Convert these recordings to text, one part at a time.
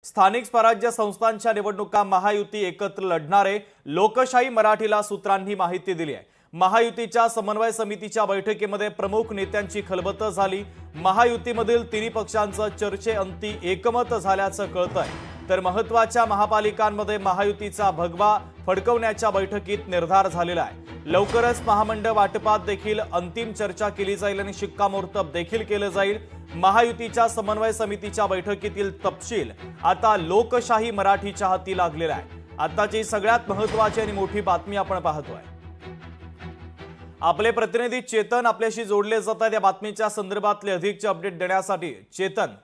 स्थानिक स्वराज्य संस्थांच्या निवडणुका महायुती एकत्र लढणारे लोकशाही मराठीला सूत्रांनी माहिती दिली आहे। महायुतीच्या समन्वय समितीच्या बैठकीमध्ये प्रमुख नेत्यांची खलबतं झाली। महायुतीमधील तिन्ही पक्षांचं चर्चेअंती एकमत झाल्याचं कळतंय। तर महत्त्वाच्या महापालिकांमध्ये महायुतीचा भगवा फडकवण्याच्या बैठकीत निर्धार झालेला आहे। लवकरच महामंडळ वाटपात देखील अंतिम चर्चा केली जाईल आणि शिक्कामोर्तब देखील केलं जाईल। महायुतीच्या समन्वय समितीच्या बैठकीतील तपशील आता लोकशाही मराठीच्या हाती लागलेला आहे। आताची सगळ्यात महत्त्वाची आणि मोठी बातमी आपण पाहतोय। आपले प्रतिनिधी चेतन आपल्याशी जोडले जातात या बातमीच्या संदर्भातले अधिकचे अपडेट देण्यासाठी। चेतन,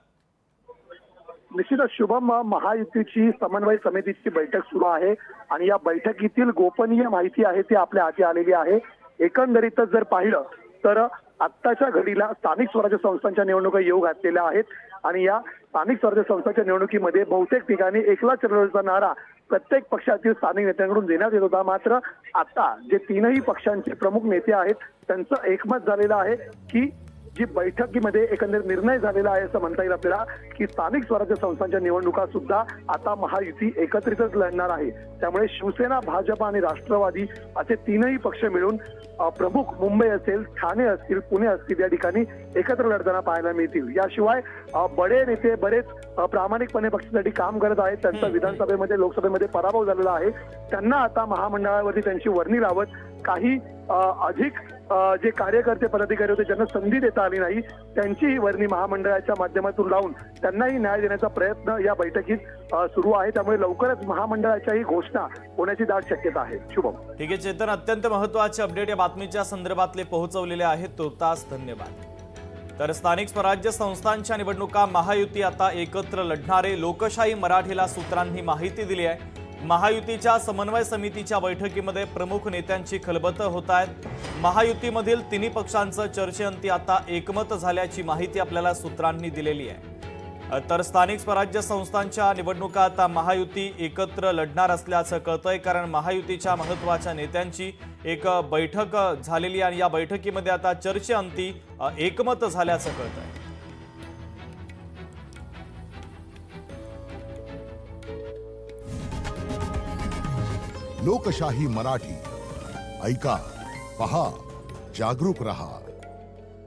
निश्चितच शुभम, महायुतीची समन्वय समितीची बैठक सुरू आहे आणि या बैठकीतील गोपनीय माहिती आहे ती आपल्या हाती आलेली आहे। एकंदरीतच जर पाहिलं तर आत्ताच्या घडीला स्थानिक स्वराज्य संस्थांच्या निवडणुका येऊ घातलेल्या आहेत आणि या स्थानिक स्वराज्य संस्थांच्या निवडणुकीमध्ये बहुतेक ठिकाणी एकला चळवळीचा नारा प्रत्येक पक्षातील स्थानिक नेत्यांकडून देण्यात येत होता। मात्र आता जे तीनही पक्षांचे प्रमुख नेते आहेत त्यांचं एकमत झालेलं आहे की जी बैठकीमध्ये एकंदरीत निर्णय झालेला आहे असं म्हणता येईल आपल्याला की स्थानिक स्वराज्य संस्थांच्या निवडणुका सुद्धा आता महायुती एकत्रितच लढणार आहे। त्यामुळे शिवसेना, भाजप आणि राष्ट्रवादी असे तीनही पक्ष मिळून प्रमुख मुंबई असेल, ठाणे असतील, पुणे असतील या ठिकाणी एकत्र लढताना पाहायला मिळतील। याशिवाय बडे नेते बरेच प्रामाणिकपणे पक्षासाठी काम करत आहेत, त्यांचा विधानसभेमध्ये लोकसभेमध्ये पराभव झालेला आहे। त्यांना आता महामंडळावरती त्यांची वर्णी लावत काही अधिक जे कार्यकर्ते पदाधिकारी होते ज्यांना संधी देता आली नाही त्यांची वर्णी महामंडळाच्या माध्यमातून लावून त्यांनाही न्याय देण्याचा प्रयत्न या बैठकीत सुरू आहे। त्यामुळे लवकरच महामंडळाच्याही घोषणा होण्याची दाट शक्यता आहे। शुभम, ठीक आहे चेतन, अत्यंत महत्त्वाचे अपडेट या बातमीच्या संदर्भातले पोहोचवलेले आहेत, तुर्तास धन्यवाद। तर स्थानिक स्वराज्य संस्थांच्या निवडणुका महायुती आता एकत्र लढणारे लोकशाही मराठीला सूत्रांनी माहिती दिली आहे। महायुतीच्या समन्वय समितीच्या बैठकीमध्ये प्रमुख नेत्यांची खलबतं होत आहेत। महायुतीमधील तिन्ही पक्षांचं चर्चेअंती आता एकमत झाल्याची माहिती आपल्याला सूत्रांनी दिलेली आहे। तर स्थानिक स्वराज्य संस्थांच्या निवडणुका आता महायुती एकत्र लढणार असल्याचं कळतंय, कारण महायुतीच्या महत्त्वाच्या नेत्यांची एक बैठक झालेली आणि या बैठकीमध्ये आता चर्चेअंती एकमत झाल्याचं कळतंय। लोकशाही मराठी ऐका, पहा, जागरूक रहा।